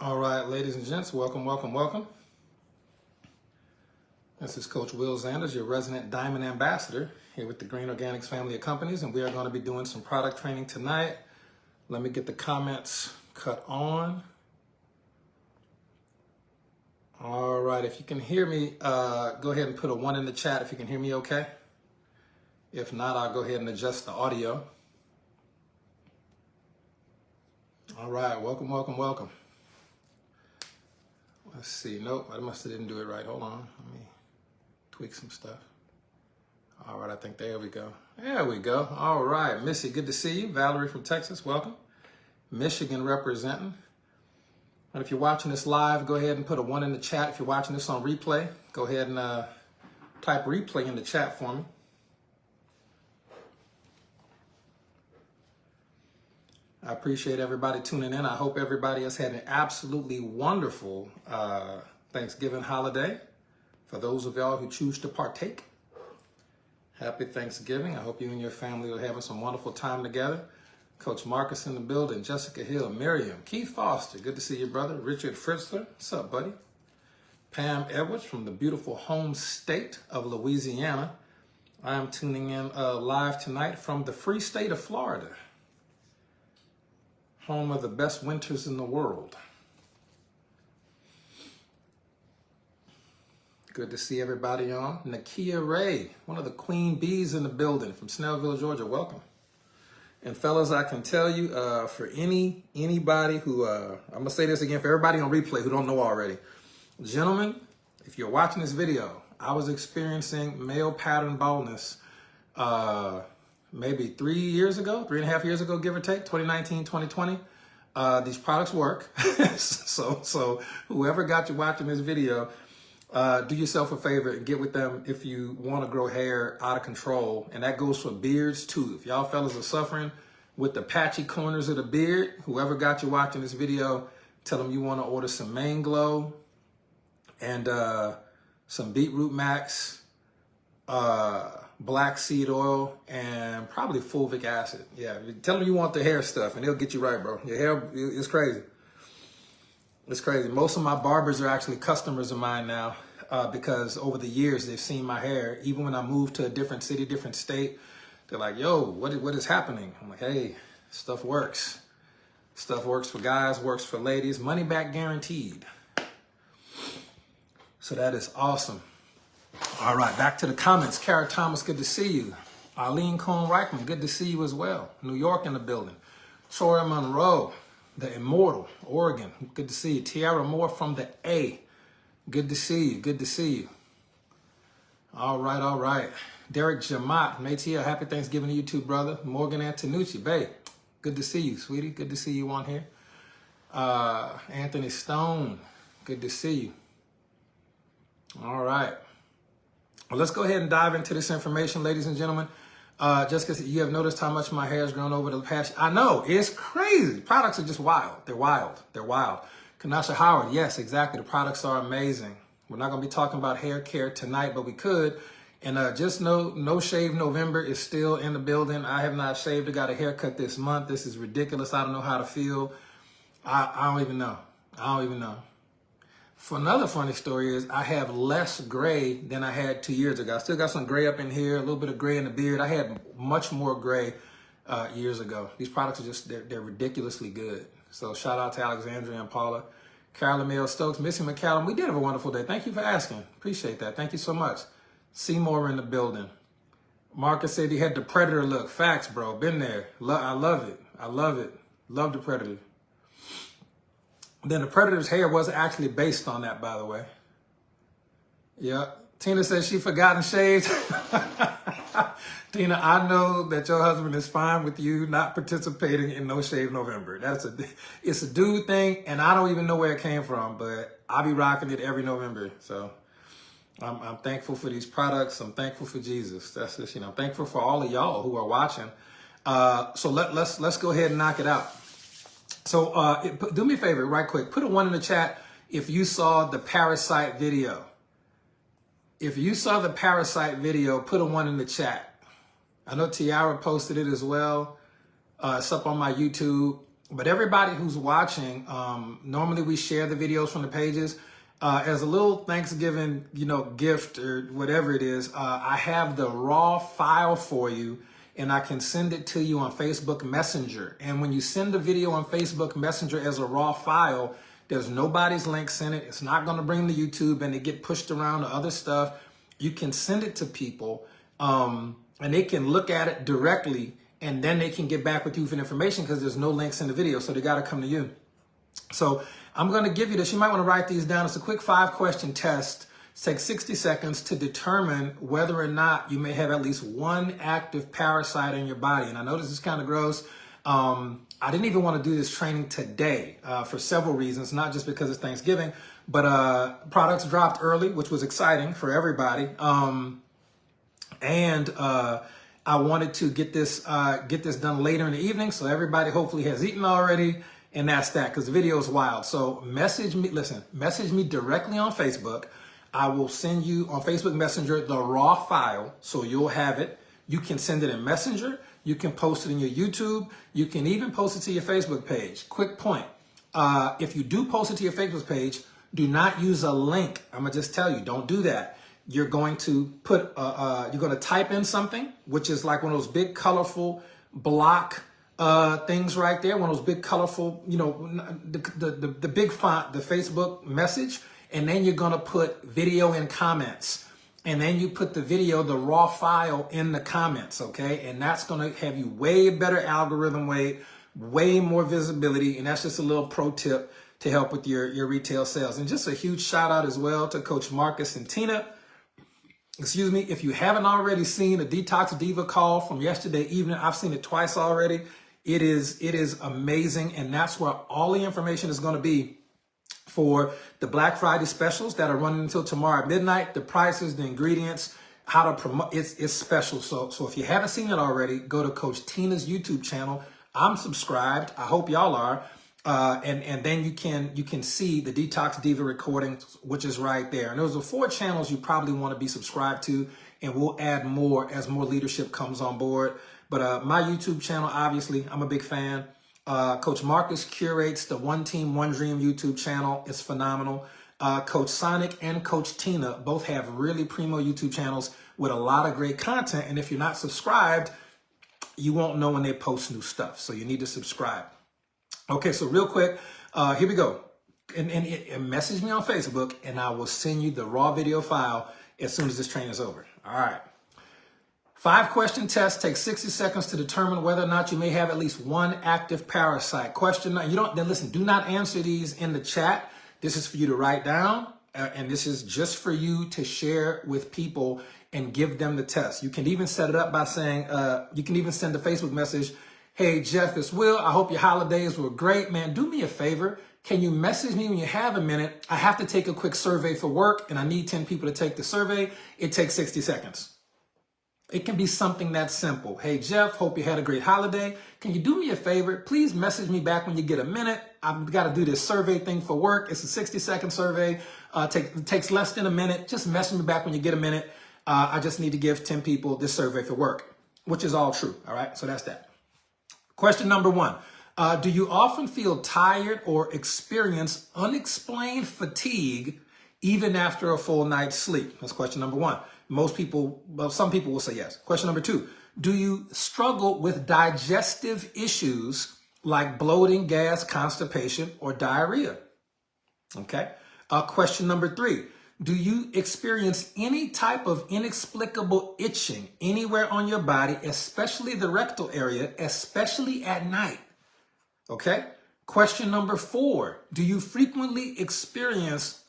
All right, ladies and gents, welcome, welcome, welcome. This is Coach Will Zanders, your resident diamond ambassador here with the Green Organics family of companies, and we are going to be doing some product training tonight. Let me get the comments cut on. All right, if you can hear me, go ahead and put a 1 in the chat if you can hear me okay. If not, I'll go ahead and adjust the audio. All right, welcome, welcome, welcome. Let's see. Nope, I must have didn't do it right. Hold on. Let me tweak some stuff. All right, I think there we go. There we go. All right, Missy, good to see you. Valerie from Texas, welcome. Michigan representing. And if you're watching this live, go ahead and put a 1 in the chat. If you're watching this on replay, go ahead and type replay in the chat for me. I appreciate everybody tuning in. I hope everybody has had an absolutely wonderful Thanksgiving holiday. For those of y'all who choose to partake, happy Thanksgiving. I hope you and your family are having some wonderful time together. Coach Marcus in the building, Jessica Hill, Miriam, Keith Foster, good to see you, brother. Richard Fritzler, what's up, buddy? Pam Edwards from the beautiful home state of Louisiana. I am tuning in live tonight from the free state of Florida, home of the best winters in the world. Good to see everybody on. Nakia Ray, one of the queen bees in the building from Snellville, Georgia. Welcome. And fellas, I can tell you, for anybody who, I'm gonna say this again for everybody on replay who don't know already. Gentlemen, if you're watching this video, I was experiencing male pattern baldness maybe 3.5 years ago, give or take, 2019, 2020. These products work. so whoever got you watching this video, do yourself a favor and get with them if you want to grow hair out of control. And that goes for beards too. If y'all fellas are suffering with the patchy corners of the beard, whoever got you watching this video, tell them you want to order some Mane Glow and some Beetroot Max, black seed oil, and probably fulvic acid. Yeah, tell them you want the hair stuff and they'll get you right, bro. Your hair is crazy. It's crazy. Most of my barbers are actually customers of mine now because over the years they've seen my hair. Even when I moved to a different city, different state, they're like, yo, what is happening? I'm like, hey, stuff works. Stuff works for guys, works for ladies. Money back guaranteed. So that is awesome. All right, back to the comments. Kara Thomas, good to see you. Arlene Cohn-Reichman, good to see you as well. New York in the building. Troy Monroe, the Immortal, Oregon, good to see you. Tiara Moore from the A, good to see you, good to see you. All right, all right. Derek Jamat, Matia, happy Thanksgiving to you too, brother. Morgan Antonucci, babe, good to see you, sweetie, good to see you on here. Anthony Stone, good to see you. All right. Well, let's go ahead and dive into this information, ladies and gentlemen. Just because you have noticed how much my hair has grown over the past, I know, it's crazy. Products are just wild. They're wild. They're wild. Kanasha Howard, yes, exactly. The products are amazing. We're not going to be talking about hair care tonight, but we could. And just know, No Shave November is still in the building. I have not shaved or got a haircut this month. This is ridiculous. I don't know how to feel. I don't even know. I don't even know. For another funny story is I have less gray than I had 2 years ago. I still got some gray up in here, a little bit of gray in the beard. I had much more gray years ago. These products are just, they're ridiculously good. So shout out to Alexandria and Paula. Carolyn Mail Stokes, Missy McCallum, we did have a wonderful day. Thank you for asking. Appreciate that. Thank you so much. Seymour in the building. Marcus said he had the Predator look. Facts, bro. Been there. I love it. I love it. Love the Predator. Then the Predator's hair was actually based on that, by the way. Yeah. Tina says she forgot and shaved. Tina, I know that your husband is fine with you not participating in No Shave November. It's a dude thing, and I don't even know where it came from, but I'll be rocking it every November. So I'm thankful for these products. I'm thankful for Jesus. That's just, I'm thankful for all of y'all who are watching. So let's go ahead and knock it out. So do me a favor, right quick. Put a 1 in the chat if you saw the Parasite video. If you saw the Parasite video, put a 1 in the chat. I know Tiara posted it as well. It's up on my YouTube. But everybody who's watching, normally we share the videos from the pages. As a little Thanksgiving, gift or whatever it is, I have the raw file for you, and I can send it to you on Facebook Messenger. And when you send a video on Facebook Messenger as a raw file, there's nobody's links in it. It's not going to bring to YouTube and it get pushed around to other stuff. You can send it to people, and they can look at it directly, and then they can get back with you for information because there's no links in the video. So they got to come to you. So I'm going to give you this. You might want to write these down. It's a quick 5-question test. It takes 60 seconds to determine whether or not you may have at least one active parasite in your body. And I know this is kind of gross. I didn't even want to do this training today for several reasons, not just because it's Thanksgiving, but products dropped early, which was exciting for everybody. And I wanted to get this done later in the evening, so everybody hopefully has eaten already. And that's that, because the video is wild. So message me directly on Facebook. I will send you on Facebook Messenger the raw file, so you'll have it. You can send it in Messenger. You can post it in your YouTube. You can even post it to your Facebook page. Quick point. If you do post it to your Facebook page, do not use a link. I'm going to just tell you, don't do that. You're going to type in something, which is like one of those big, colorful block things right there, one of those big colorful, the big font, the Facebook message, and then you're gonna put video in comments, and then you put the video, the raw file, in the comments, okay? And that's gonna have you way better algorithm weight, way more visibility, and that's just a little pro tip to help with your retail sales. And just a huge shout out as well to Coach Marcus and Tina. Excuse me, if you haven't already seen the Detox Diva call from yesterday evening, I've seen it twice already. It is amazing, and that's where all the information is going to be for the Black Friday specials that are running until tomorrow at midnight. The prices, the ingredients, how to promote. It's special. So if you haven't seen it already, go to Coach Tina's YouTube channel. I'm subscribed. I hope y'all are. And then you can see the Detox Diva recording, which is right there. And those are 4 channels you probably want to be subscribed to, and we'll add more as more leadership comes on board. But my YouTube channel, obviously, I'm a big fan. Coach Marcus curates the One Team, One Dream YouTube channel. It's phenomenal. Coach Sonic and Coach Tina both have really primo YouTube channels with a lot of great content. And if you're not subscribed, you won't know when they post new stuff. So you need to subscribe. Okay, so real quick, here we go. And message me on Facebook, and I will send you the raw video file as soon as this training is over. All right. 5-question test takes 60 seconds to determine whether or not you may have at least one active parasite. Question, do not answer these in the chat. This is for you to write down, and this is just for you to share with people and give them the test. You can even set it up by saying, you can even send a Facebook message. Hey, Jeff, it's Will. I hope your holidays were great. Man, do me a favor. Can you message me when you have a minute? I have to take a quick survey for work, and I need 10 people to take the survey. It takes 60 seconds. It can be something that simple. Hey, Jeff, hope you had a great holiday. Can you do me a favor? Please message me back when you get a minute. I've got to do this survey thing for work. It's a 60-second survey. It takes less than a minute. Just message me back when you get a minute. I just need to give 10 people this survey for work, which is all true. All right, so that's that. Question number 1. Do you often feel tired or experience unexplained fatigue even after a full night's sleep? That's question number 1. Some people will say yes. Question number 2. Do you struggle with digestive issues like bloating, gas, constipation, or diarrhea? Okay. Question number 3. Do you experience any type of inexplicable itching anywhere on your body, especially the rectal area, especially at night? Okay. Question number 4. Do you frequently experience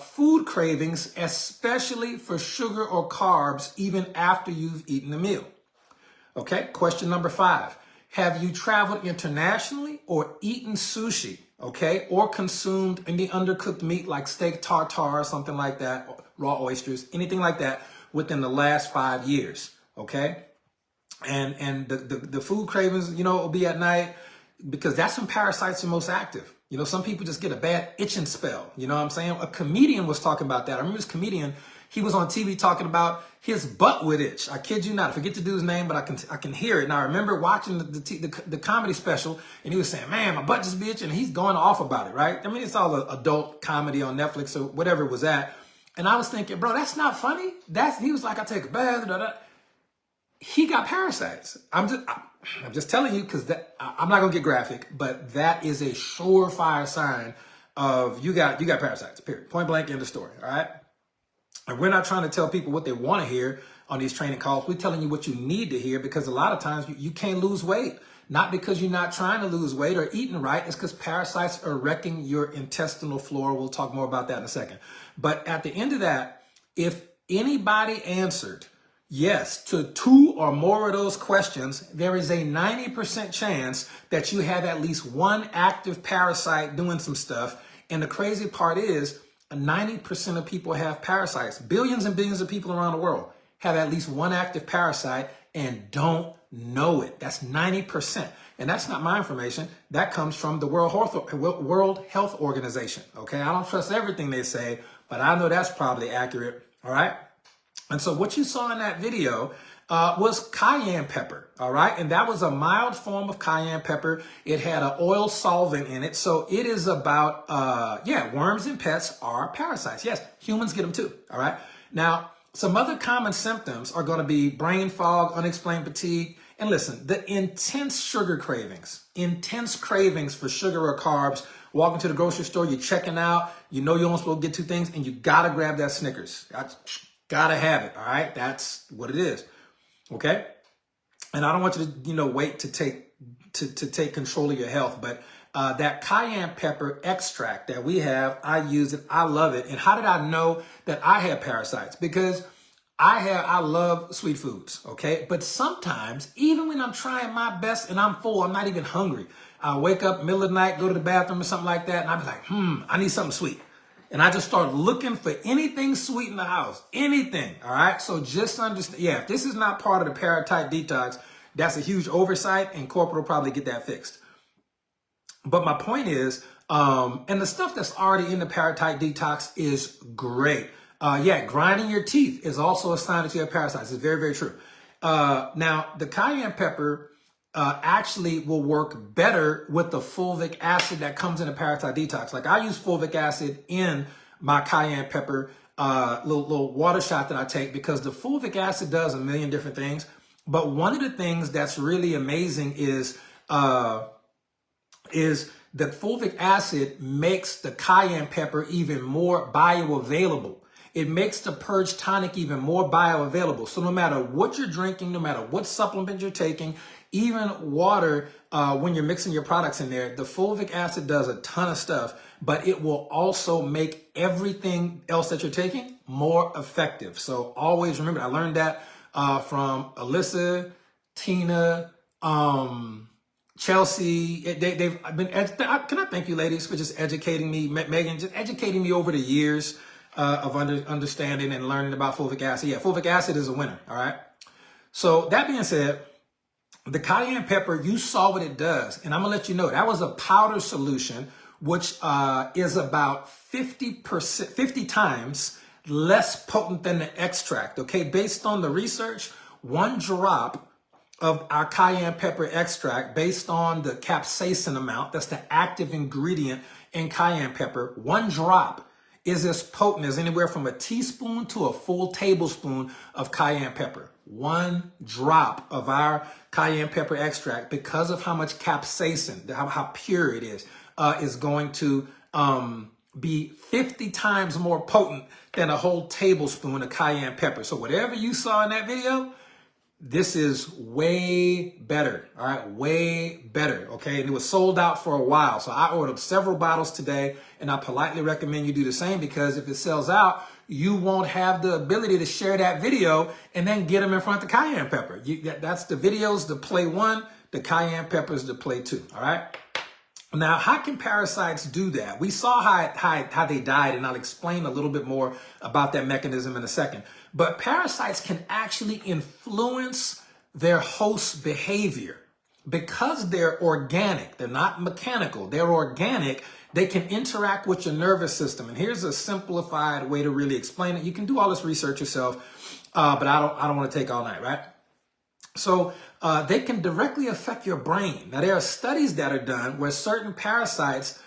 food cravings, especially for sugar or carbs, even after you've eaten a meal? Okay. Question number 5. Have you traveled internationally or eaten sushi? Okay. Or consumed any undercooked meat like steak tartare or something like that, or raw oysters, anything like that within the last 5 years? Okay. And the food cravings, will be at night, because that's when parasites are most active. Some people just get a bad itching spell. You know what I'm saying? A comedian was talking about that. I remember this comedian, He was on TV talking about his butt would itch. I kid you not. I forget the dude's name, but I can hear it. And I remember watching the comedy special, and he was saying, man, my butt just be itching. And he's going off about it, right? I mean, it's all adult comedy on Netflix or whatever it was at. And I was thinking, bro, that's not funny. He was like, I take a bath. He got parasites. I'm just telling you, because I'm not gonna get graphic, but that is a surefire sign of you got parasites. Period. Point blank, end of story. All right. And we're not trying to tell people what they want to hear on these training calls. We're telling you what you need to hear, because a lot of times you can't lose weight. Not because you're not trying to lose weight or eating right. It's because parasites are wrecking your intestinal flora. We'll talk more about that in a second. But at the end of that, if anybody answered yes to 2 or more of those questions, there is a 90% chance that you have at least one active parasite doing some stuff. And the crazy part is 90% of people have parasites. Billions and billions of people around the world have at least one active parasite and don't know it. That's 90%. And that's not my information. That comes from the World Health Organization. Okay, I don't trust everything they say, but I know that's probably accurate. All right. And so what you saw in that video was cayenne pepper, all right? And that was a mild form of cayenne pepper. It had an oil solvent in it. So it is about, worms and pets are parasites. Yes, humans get them too, all right? Now, some other common symptoms are going to be brain fog, unexplained fatigue. And listen, the intense sugar cravings, intense cravings for sugar or carbs. Walking to the grocery store, you're checking out, you know you're only supposed to get 2 things, and you got to grab that Snickers. Gotta have it, all right? That's what it is, okay? And I don't want you to, wait to take control of your health, but that cayenne pepper extract that we have, I use it, I love it. And how did I know that I had parasites? Because I love sweet foods, okay? But sometimes, even when I'm trying my best and I'm full, I'm not even hungry. I wake up middle of the night, go to the bathroom or something like that, and I'll be like, I need something sweet. And I just start looking for anything sweet in the house, anything, all right? So just understand, if this is not part of the parasite detox, that's a huge oversight, and corporate will probably get that fixed. But my point is, and the stuff that's already in the parasite detox is great. Grinding your teeth is also a sign that you have parasites. It's very, very true. Now, the cayenne pepper actually will work better with the fulvic acid that comes in a parasite detox. Like I use fulvic acid in my cayenne pepper little water shot that I take, because the fulvic acid does a million different things. But one of the things that's really amazing is that fulvic acid makes the cayenne pepper even more bioavailable. It makes the Purge tonic even more bioavailable. So no matter what you're drinking, no matter what supplement you're taking, even water, when you're mixing your products in there, the fulvic acid does a ton of stuff, but it will also make everything else that you're taking more effective. So always remember, I learned that from Alyssa, Tina, Chelsea. Can I thank you ladies for just educating me, Megan, just educating me over the years of understanding and learning about fulvic acid. Yeah, fulvic acid is a winner, all right? So that being said, the cayenne pepper, you saw what it does. And I'm going to let you know, that was a powder solution, which is about 50 times less potent than the extract, okay? Based on the research, 1 drop of our cayenne pepper extract, based on the capsaicin amount, that's the active ingredient in cayenne pepper, 1 drop is as potent as anywhere from a teaspoon to a full tablespoon of cayenne pepper. 1 drop of our cayenne pepper extract, because of how much capsaicin, how pure it is going to be 50 times more potent than a whole tablespoon of cayenne pepper. So whatever you saw in that video, this is way better, all right? Way better, okay? And it was sold out for a while. So I ordered several bottles today, and I politely recommend you do the same, because if it sells out, you won't have the ability to share that video and then get them in front of the cayenne pepper. That's the videos, the play 1, the cayenne peppers, the play 2, all right? Now, how can parasites do that? We saw how they died, and I'll explain a little bit more about that mechanism in a second. But parasites can actually influence their host's behavior because they're organic. They're not mechanical. They're organic. They can interact with your nervous system. And here's a simplified way to really explain it. You can do all this research yourself, but I don't want to take all night, right? So they can directly affect your brain. Now, there are studies that are done where certain parasites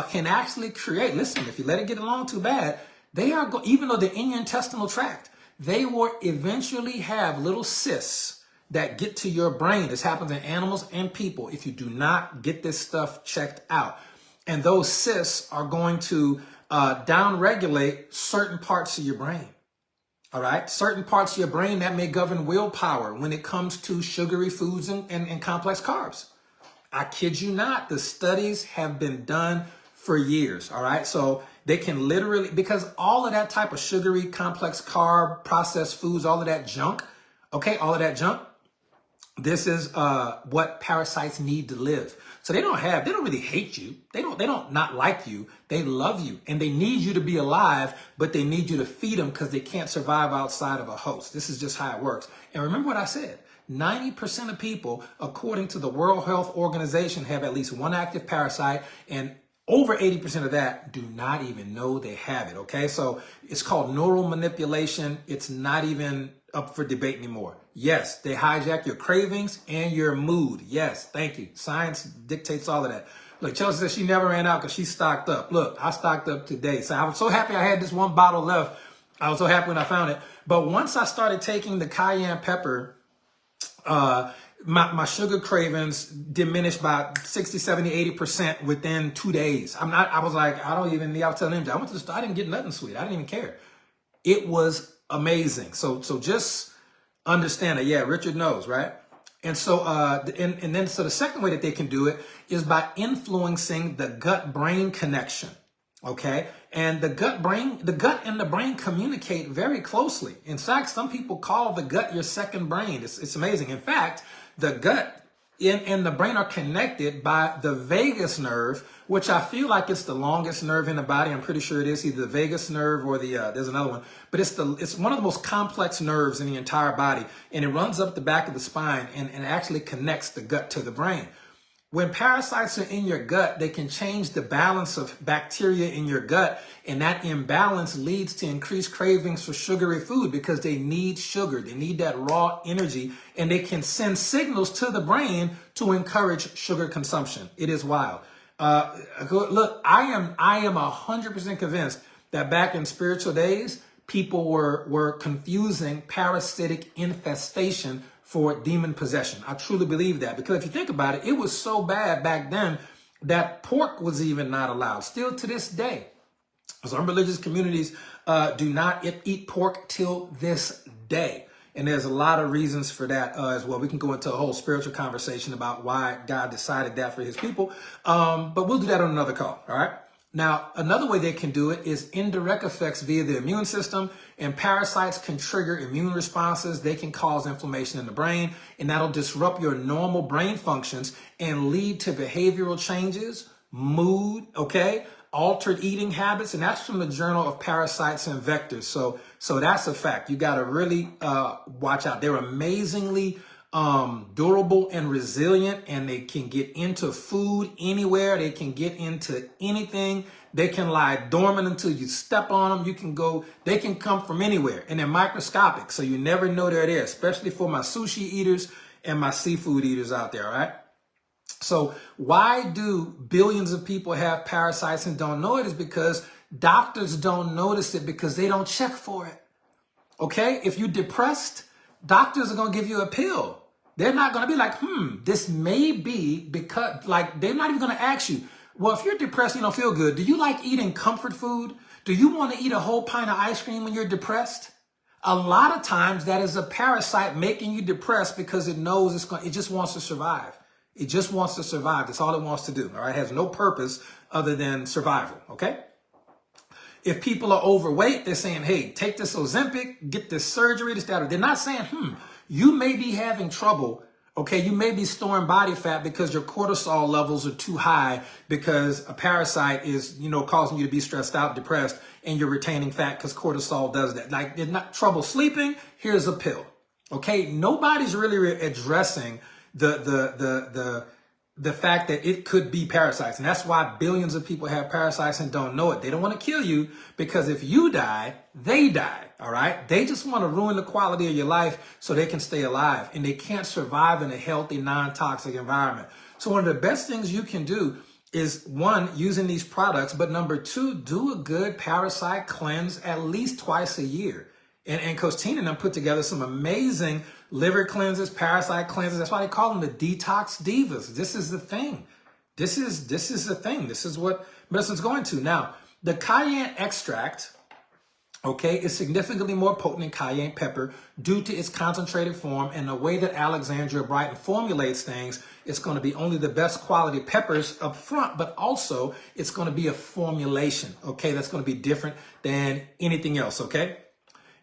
can actually create, listen, if you let it get along too bad, they are, even though they're in your intestinal tract, they will eventually have little cysts that get to your brain. This happens in animals and people if you do not get this stuff checked out. And those cysts are going to downregulate certain parts of your brain. All right. Certain parts of your brain that may govern willpower when it comes to sugary foods and complex carbs. I kid you not. The studies have been done for years. All right. So they can literally, because all of that type of sugary, complex carb, processed foods, all of that junk. Okay. All of that junk. This is what parasites need to live. So they don't really hate you. They don't not like you. They love you and they need you to be alive, but they need you to feed them because they can't survive outside of a host. This is just how it works. And remember what I said, 90% of people, according to the World Health Organization, have at least one active parasite, and over 80% of that do not even know they have it. Okay. So it's called neural manipulation. It's not even up for debate anymore. Yes, they hijack your cravings and your mood. Yes, thank you. Science dictates all of that. Look, Chelsea says she never ran out because she stocked up. Look, I stocked up today. So I was so happy I had this one bottle left. I was so happy when I found it. But once I started taking the cayenne pepper, my sugar cravings diminished by 60, 70, 80% within 2 days. I was like, I don't even need, I was telling him, I went to the store, I didn't get nothing sweet. I didn't even care. It was amazing. So just understand that. Yeah, Richard knows, right? And so, and then the second way that they can do it is by influencing the gut-brain connection. Okay. And the gut and the brain communicate very closely. In fact, some people call the gut your second brain. It's amazing. In fact, the gut and the brain are connected by the vagus nerve, which I feel like it's the longest nerve in the body. I'm pretty sure it is either the vagus nerve or there's another one, but it's one of the most complex nerves in the entire body, and it runs up the back of the spine and actually connects the gut to the brain. When parasites are in your gut, they can change the balance of bacteria in your gut, and that imbalance leads to increased cravings for sugary food because they need sugar. They need that raw energy, and they can send signals to the brain to encourage sugar consumption. It is wild. Look, I am 100% convinced that back in spiritual days, people were confusing parasitic infestation for demon possession. I truly believe that, because if you think about it, it was so bad back then that pork was even not allowed. Still to this day, some religious communities do not eat pork till this day. And there's a lot of reasons for that as well. We can go into a whole spiritual conversation about why God decided that for his people. But we'll do that on another call. All right. Now, another way they can do it is indirect effects via the immune system, and parasites can trigger immune responses. They can cause inflammation in the brain, and that'll disrupt your normal brain functions and lead to behavioral changes, mood, okay, altered eating habits. And that's from the Journal of Parasites and Vectors. So that's a fact. You got to really watch out. They're amazingly durable and resilient, and they can get into food anywhere. They can get into anything. They can lie dormant until you step on them. They can come from anywhere, and they're microscopic, so you never know they're there, especially for my sushi eaters and my seafood eaters out there. All right. So why do billions of people have parasites and don't know it? Is because doctors don't notice it because they don't check for it. Okay. If you're depressed, doctors are going to give you a pill. They're not going to be like, this may be because, like, they're not even going to ask you, well, if you're depressed, you don't feel good, do you like eating comfort food? Do you want to eat a whole pint of ice cream when you're depressed? A lot of times that is a parasite making you depressed because it knows it just wants to survive. It just wants to survive. That's all it wants to do. All right. It has no purpose other than survival. Okay. If people are overweight, they're saying, hey, take this Ozempic, get this surgery, this, that. They're not saying, you may be having trouble. Okay. You may be storing body fat because your cortisol levels are too high because a parasite is, causing you to be stressed out, depressed, and you're retaining fat because cortisol does that. Like, they're not trouble sleeping. Here's a pill. Okay. Nobody's really addressing the the fact that it could be parasites. And that's why billions of people have parasites and don't know it. They don't want to kill you because if you die, they die. All right. They just want to ruin the quality of your life so they can stay alive, and they can't survive in a healthy, non-toxic environment. So one of the best things you can do is, one, using these products, but number two, do a good parasite cleanse at least twice a year. And Coach Tina and them put together some amazing liver cleanses, parasite cleanses. That's why they call them the detox divas. This is the thing. This is the thing. This is what medicine's going to. Now, the cayenne extract, okay, is significantly more potent than cayenne pepper due to its concentrated form and the way that Alexandria Brighton formulates things. It's going to be only the best quality peppers up front, but also it's going to be a formulation, okay, that's going to be different than anything else, okay?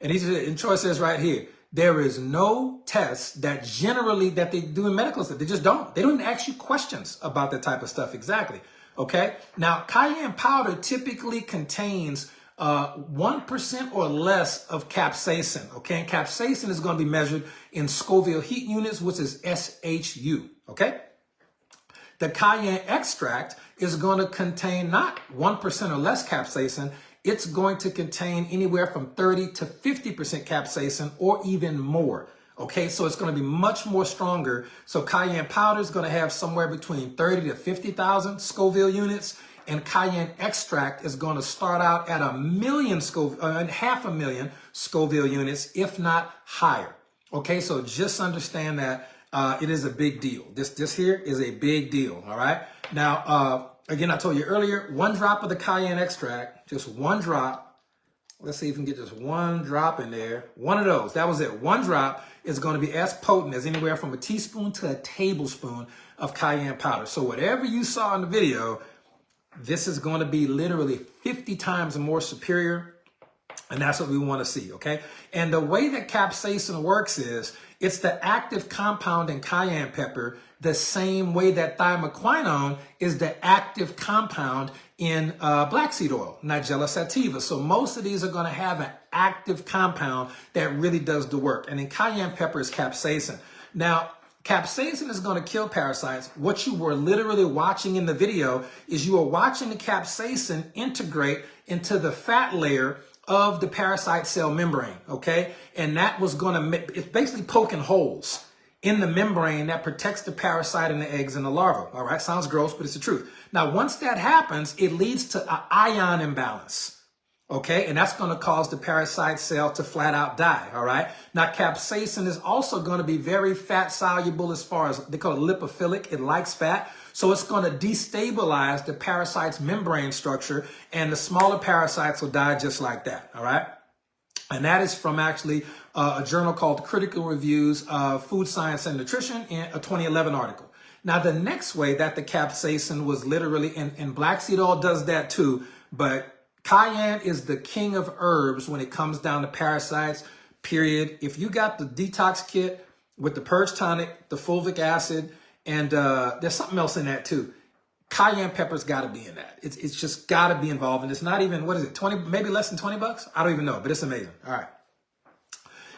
And Troy says right here, there is no test that generally that they do in medical stuff. They just don't. They don't even ask you questions about that type of stuff exactly, okay? Now, cayenne powder typically contains 1% or less of capsaicin, okay? And capsaicin is going to be measured in Scoville heat units, which is SHU, okay? The cayenne extract is going to contain not 1% or less capsaicin. It's going to contain anywhere from 30 to 50% capsaicin or even more. Okay, so it's going to be much more stronger. So cayenne powder is going to have somewhere between 30 to 50,000 Scoville units, and cayenne extract is going to start out at 500,000 Scoville units, if not higher. Okay, so just understand that it is a big deal. This here is a big deal. All right. Now, again, I told you earlier, 1 drop of the cayenne extract, just 1 drop. Let's see if we can get just 1 drop in there. 1 of those. That was it. 1 drop is going to be as potent as anywhere from a teaspoon to a tablespoon of cayenne powder. So whatever you saw in the video, this is going to be literally 50 times more superior. And that's what we want to see, okay? And the way that capsaicin works is it's the active compound in cayenne pepper, the same way that thymoquinone is the active compound in black seed oil, Nigella sativa. So most of these are going to have an active compound that really does the work. And in cayenne pepper is capsaicin. Now, capsaicin is going to kill parasites. What you were literally watching in the video is you were watching the capsaicin integrate into the fat layer of the parasite cell membrane, okay? And that was going to, it's basically poking holes in the membrane that protects the parasite and the eggs and the larva, all right? Sounds gross, but it's the truth. Now, once that happens, it leads to an ion imbalance, okay? And that's going to cause the parasite cell to flat out die, all right? Now, capsaicin is also going to be very fat soluble as far as, they call it lipophilic. It likes fat. So it's going to destabilize the parasite's membrane structure, and the smaller parasites will die just like that, all right? And that is from actually a journal called Critical Reviews of Food Science and Nutrition in a 2011 article. Now, the next way that the capsaicin was literally, and black seed oil does that too, but cayenne is the king of herbs when it comes down to parasites, period. If you got the detox kit with the purge tonic, the fulvic acid, and there's something else in that too. Cayenne pepper's got to be in that. It's just got to be involved. And it's not even, what is it, 20, maybe less than 20 bucks? I don't even know, but it's amazing. All right.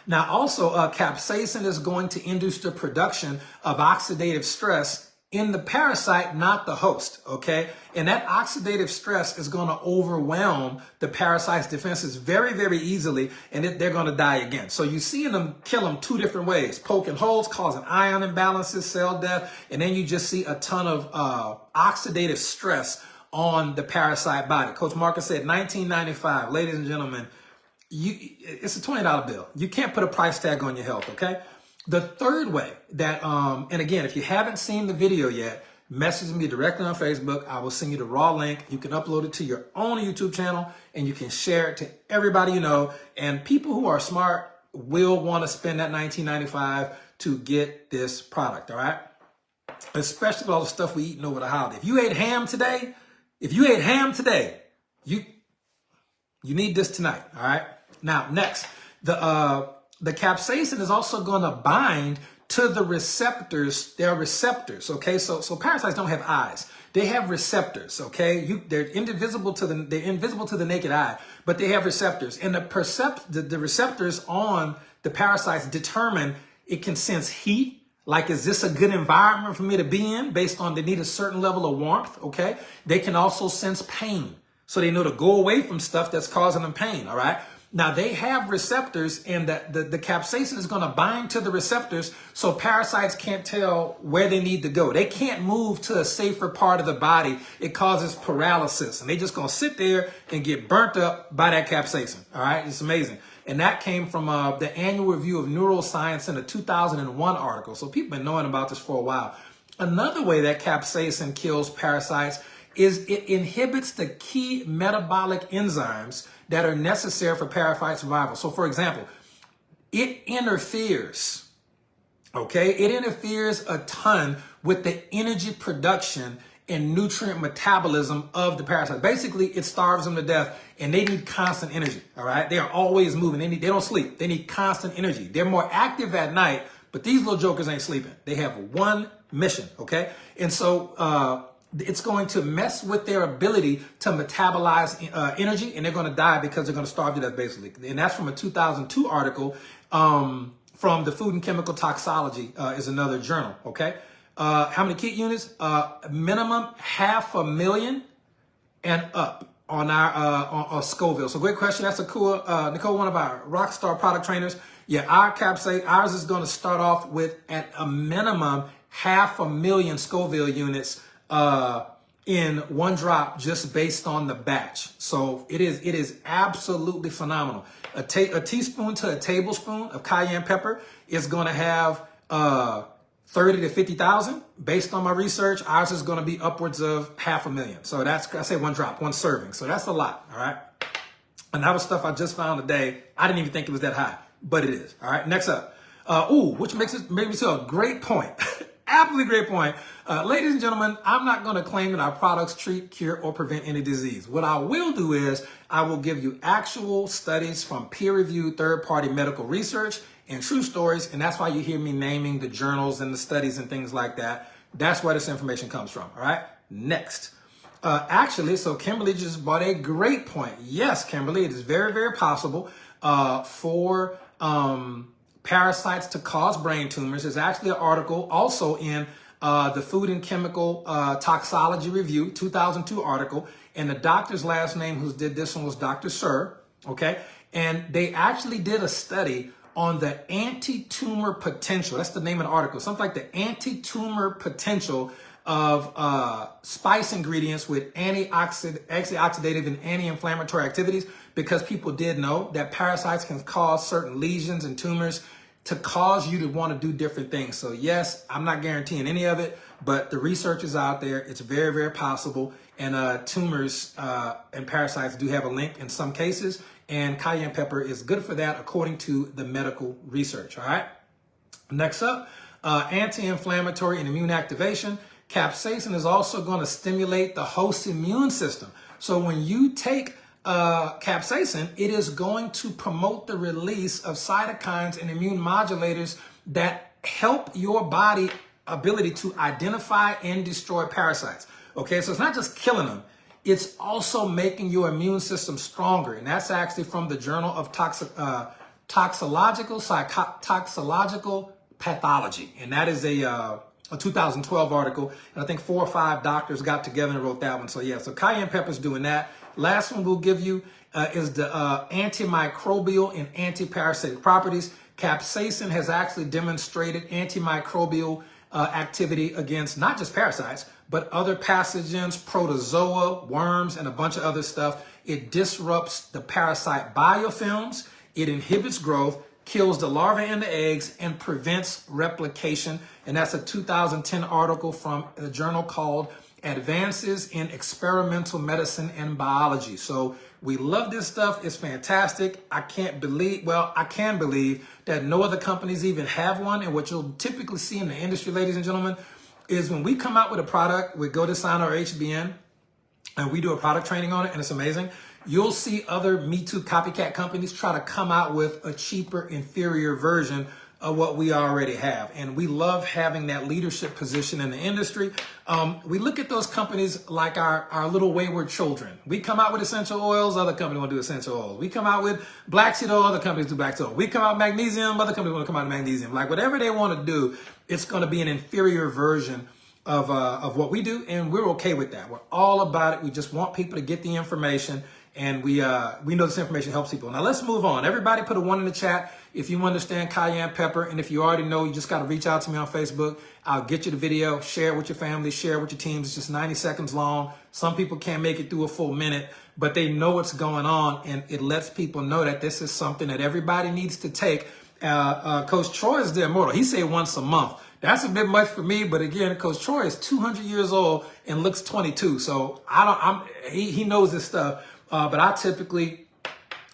Now, also, capsaicin is going to induce the production of oxidative stress in the parasite, not the host, okay? And that oxidative stress is going to overwhelm the parasite's defenses very, very easily, and they're going to die again. So you see them kill them 2 different ways: poking holes, causing ion imbalances, cell death, and then you just see a ton of oxidative stress on the parasite body. Coach Marcus said, $19.95, ladies and gentlemen, it's a $20 bill. You can't put a price tag on your health, okay? The third way that, and again, if you haven't seen the video yet, message me directly on Facebook. I will send you the raw link. You can upload it to your own YouTube channel, and you can share it to everybody you know. And people who are smart will want to spend that $19.95 to get this product, all right? Especially with all the stuff we eating over the holiday. If you ate ham today, you need this tonight, all right? Now, next, the capsaicin is also going to bind to the receptors. There are receptors, okay? So parasites don't have eyes. They have receptors, okay? They're invisible to the naked eye, but they have receptors. And the receptors on the parasites determine it can sense heat, Like, is this a good environment for me to be in based on they need a certain level of warmth? Okay. They can also sense pain. So they know to go away from stuff that's causing them pain. All right. Now they have receptors, and the capsaicin is going to bind to the receptors, so parasites can't tell where they need to go. They can't move to a safer part of the body. It causes paralysis, and they just going to sit there and get burnt up by that capsaicin. All right. It's amazing. And that came from the Annual Review of Neuroscience in a 2001 article. So people have been knowing about this for a while. Another way that capsaicin kills parasites is it inhibits the key metabolic enzymes that are necessary for parasite survival. So for example, it interferes, okay? It interferes a ton with the energy production and nutrient metabolism of the parasite. Basically, it starves them to death, and they need constant energy, all right? They are always moving. They don't sleep. They need constant energy. They're more active at night, but these little jokers ain't sleeping. They have one mission, okay? And so it's going to mess with their ability to metabolize energy, and they're going to die because they're going to starve to death, basically. And that's from a 2002 article from the Food and Chemical Toxicology is another journal, okay? How many kit units? Minimum 500,000 and up on our Scoville. So great question. That's a cool, Nicole, one of our rock star product trainers. Yeah, ours is going to start off with at a minimum 500,000 Scoville units in one drop, just based on the batch. So it is absolutely phenomenal. A teaspoon to a tablespoon of cayenne pepper is going to have 30 to 50,000. Based on my research, ours is going to be upwards of 500,000. So that's, I say one drop, one serving. So that's a lot. All right. And that was stuff I just found today. I didn't even think it was that high, but it is. All right. Next up. Which makes me to a great point. Absolutely great point. Ladies and gentlemen, I'm not going to claim that our products treat, cure, or prevent any disease. What I will do is I will give you actual studies from peer-reviewed third-party medical research and true stories, and that's why you hear me naming the journals and the studies and things like that. That's where this information comes from, all right? Next. So Kimberly just brought a great point. Yes, Kimberly, it is very, very possible for parasites to cause brain tumors. There's actually an article also in the Food and Chemical Toxicology Review, 2002 article, and the doctor's last name who did this one was Dr. Sir, okay? And they actually did a study on the anti-tumor potential. That's the name of the article. Something like the anti-tumor potential of spice ingredients with antioxidative and anti-inflammatory activities, because people did know that parasites can cause certain lesions and tumors to cause you to want to do different things. So yes, I'm not guaranteeing any of it, but the research is out there. It's very, very possible. And tumors and parasites do have a link in some cases. And cayenne pepper is good for that according to the medical research, all right? Next up, anti-inflammatory and immune activation. Capsaicin is also going to stimulate the host immune system. So when you take capsaicin, it is going to promote the release of cytokines and immune modulators that help your body ability to identify and destroy parasites. Okay, so it's not just killing them. It's also making your immune system stronger. And that's actually from the Journal of Toxicological Pathology. And that is a 2012 article. And I think 4 or 5 doctors got together and wrote that one. So yeah, so cayenne pepper's doing that. Last one we'll give you is the antimicrobial and antiparasitic properties. Capsaicin has actually demonstrated antimicrobial activity against not just parasites, but other pathogens, protozoa, worms, and a bunch of other stuff. It disrupts the parasite biofilms. It inhibits growth, kills the larvae and the eggs, and prevents replication. And that's a 2010 article from a journal called Advances in Experimental Medicine and Biology. So we love this stuff. It's fantastic. I can believe that no other companies even have one. And what you'll typically see in the industry, ladies and gentlemen, is when we come out with a product, we go to sign our HBN and we do a product training on it, and it's amazing. You'll see other Me Too copycat companies try to come out with a cheaper, inferior version of what we already have. And we love having that leadership position in the industry. We look at those companies like our little wayward children. We come out with essential oils, other companies want to do essential oils. We come out with black seed oil, other companies do black seed oil. We come out with magnesium, other companies want to come out with magnesium. Like whatever they want to do, it's going to be an inferior version of what we do, and we're okay with that. We're all about it. We just want people to get the information, and we know this information helps people. Now let's move on. Everybody put a 1 in the chat if you understand cayenne pepper, and if you already know, you just got to reach out to me on Facebook. I'll get you the video, share it with your family, share it with your teams. It's just 90 seconds long. Some people can't make it through a full minute, but they know what's going on, and it lets people know that this is something that everybody needs to take. Coach Troy is the immortal. He said once a month. That's a bit much for me, but again, Coach Troy is 200 years old and looks 22. So he knows this stuff. But I typically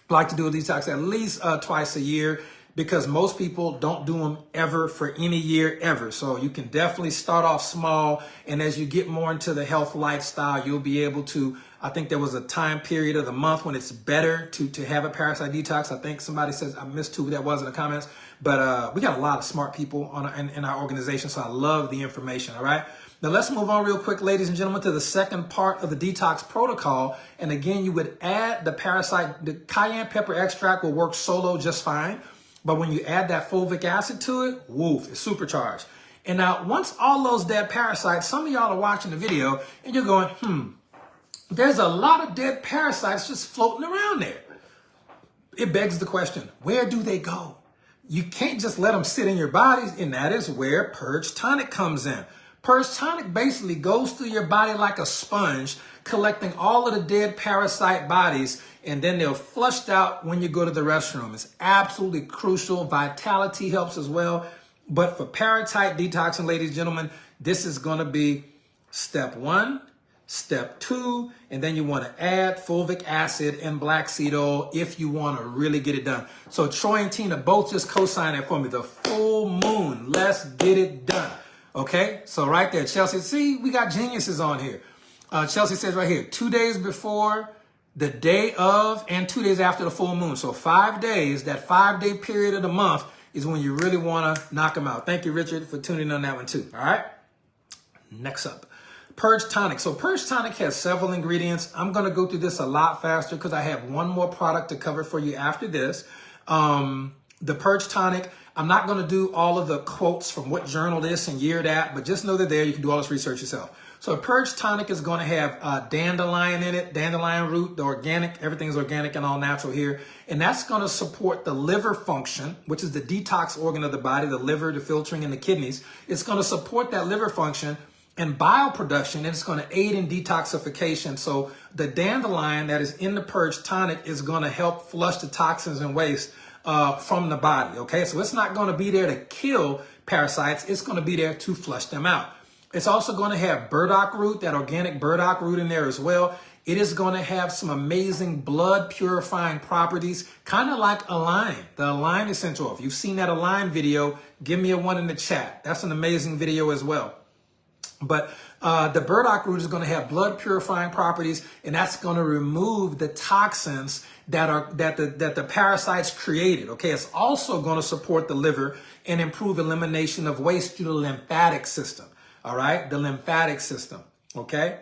like to do a detox at least twice a year, because most people don't do them ever for any year ever. So you can definitely start off small, and as you get more into the health lifestyle, you'll be able to. I think there was a time period of the month when it's better to have a parasite detox. I think somebody says, I missed who that was in the comments, but we got a lot of smart people in our organization, so I love the information, all right? Now let's move on real quick, ladies and gentlemen, to the second part of the detox protocol. And again, you would add the cayenne pepper extract will work solo just fine, but when you add that fulvic acid to it, woof, it's supercharged. And now once all those dead parasites, some of y'all are watching the video and you're going, there's a lot of dead parasites just floating around there. It begs the question, where do they go? You can't just let them sit in your bodies, and that is where Purge Tonic comes in. Purge Tonic basically goes through your body like a sponge, collecting all of the dead parasite bodies, and then they're flushed out when you go to the restroom. It's absolutely crucial. Vitality helps as well. But for parasite detoxing, ladies and gentlemen, this is going to be step 1. Step 2, and then you want to add fulvic acid and black seed oil if you want to really get it done. So Troy and Tina both just co-signed that for me. The full moon. Let's get it done. Okay, so right there, Chelsea. See, we got geniuses on here. Chelsea says right here, 2 days before, the day of, and 2 days after the full moon. So 5 days, that 5-day period of the month is when you really want to knock them out. Thank you, Richard, for tuning in on that one too. All right, next up. Purge Tonic. So Purge Tonic has several ingredients. I'm going to go through this a lot faster because I have one more product to cover for you after this. The Purge Tonic, I'm not going to do all of the quotes from what journal this and year that, but just know they're there. You can do all this research yourself. So a Purge Tonic is going to have dandelion in it, dandelion root, the organic, everything is organic and all natural here. And that's going to support the liver function, which is the detox organ of the body, the liver, the filtering, and the kidneys. It's going to support that liver function and bioproduction, and it's going to aid in detoxification. So the dandelion that is in the Purge Tonic is going to help flush the toxins and waste from the body. Okay, so it's not going to be there to kill parasites. It's going to be there to flush them out. It's also going to have burdock root, that organic burdock root in there as well. It is going to have some amazing blood purifying properties, kind of like Align, the Align essential oil. If you've seen that Align video, give me a 1 in the chat. That's an amazing video as well. But the burdock root is going to have blood purifying properties, and that's going to remove the toxins that the parasites created. Okay, it's also going to support the liver and improve elimination of waste through the lymphatic system. All right, the lymphatic system. Okay.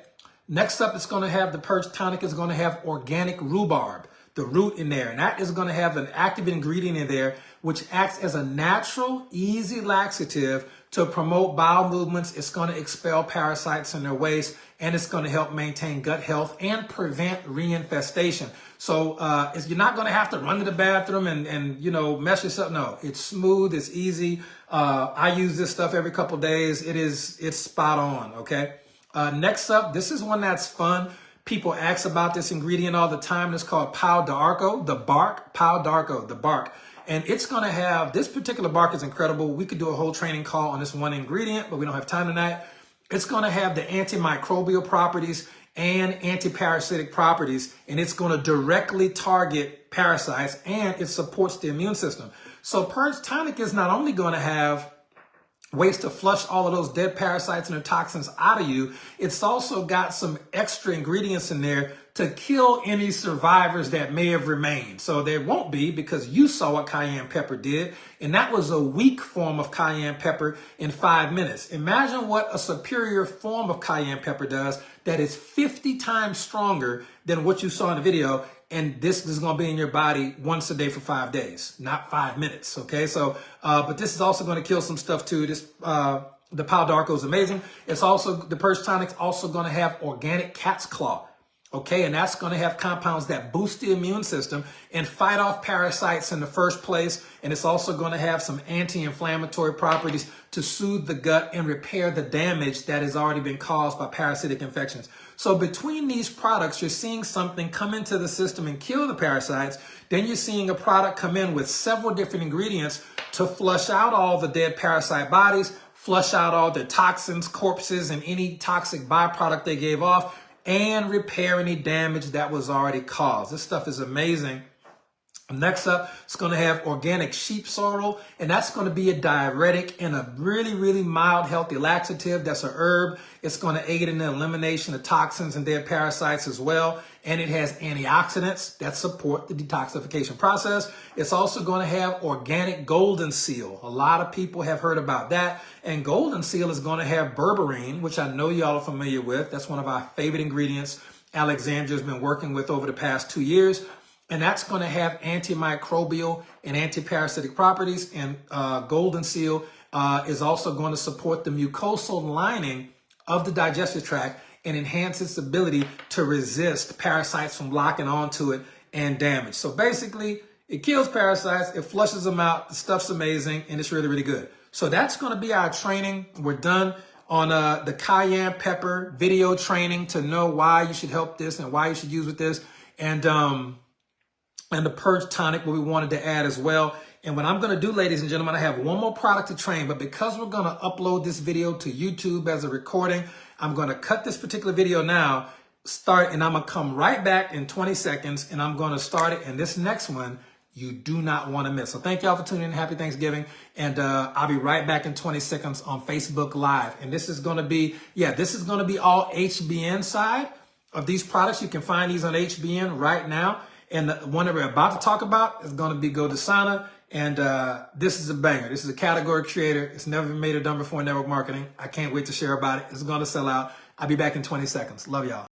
Next up, it's going to have the Purge Tonic is going to have organic rhubarb, the root in there, and that is going to have an active ingredient in there which acts as a natural, easy laxative to promote bowel movements. It's going to expel parasites in their waste, and it's going to help maintain gut health and prevent reinfestation. So you're not going to have to run to the bathroom and mess yourself. No, it's smooth, it's easy. I use this stuff every couple of days. It's spot on. Okay. Next up, this is one that's fun. People ask about this ingredient all the time. It's called Pau d'Arco, the bark. Pau d'Arco, the bark. And it's going to have, this particular bark is incredible. We could do a whole training call on this one ingredient, but we don't have time tonight. It's going to have the antimicrobial properties and antiparasitic properties, and it's going to directly target parasites, and it supports the immune system. So Purge Tonic is not only going to have ways to flush all of those dead parasites and their toxins out of you, it's also got some extra ingredients in there to kill any survivors that may have remained. So there won't be, because you saw what cayenne pepper did, and that was a weak form of cayenne pepper in 5 minutes. Imagine what a superior form of cayenne pepper does that is 50 times stronger than what you saw in the video, and this is going to be in your body once a day for 5 days, not 5 minutes, okay? So, but this is also going to kill some stuff too. This, the Palo d'Arco is amazing. It's also, the Purge Tonic's also going to have organic cat's claw. Okay, and that's going to have compounds that boost the immune system and fight off parasites in the first place. And it's also going to have some anti-inflammatory properties to soothe the gut and repair the damage that has already been caused by parasitic infections. So between these products, you're seeing something come into the system and kill the parasites. Then you're seeing a product come in with several different ingredients to flush out all the dead parasite bodies, flush out all the toxins, corpses, and any toxic byproduct they gave off, and repair any damage that was already caused. This stuff is amazing. Next up, it's going to have organic sheep sorrel, and that's going to be a diuretic and a really, really mild, healthy laxative. That's a herb. It's going to aid in the elimination of toxins and dead parasites as well. And it has antioxidants that support the detoxification process. It's also going to have organic golden seal. A lot of people have heard about that. And golden seal is going to have berberine, which I know y'all are familiar with. That's one of our favorite ingredients Alexandra's been working with over the past 2 years. And that's going to have antimicrobial and antiparasitic properties. And golden seal is also going to support the mucosal lining of the digestive tract and enhance its ability to resist parasites from locking onto it and damage. So basically, it kills parasites, it flushes them out, the stuff's amazing, and it's really, really good. So that's going to be our training. We're done on the cayenne pepper video training to know why you should help this and why you should use with this. And the Purge Tonic, what we wanted to add as well. And what I'm going to do, ladies and gentlemen, I have one more product to train, but because we're going to upload this video to YouTube as a recording, I'm going to cut this particular video now, and I'm going to come right back in 20 seconds, and I'm going to start it. And this next one, you do not want to miss. So thank y'all for tuning in. Happy Thanksgiving. And I'll be right back in 20 seconds on Facebook Live. And this is going to be, this is going to be all HBN side of these products. You can find these on HBN right now. And the one that we're about to talk about is going to be GoDasana. And this is a banger. This is a category creator. It's never been made or done before in network marketing. I can't wait to share about it. It's going to sell out. I'll be back in 20 seconds. Love y'all.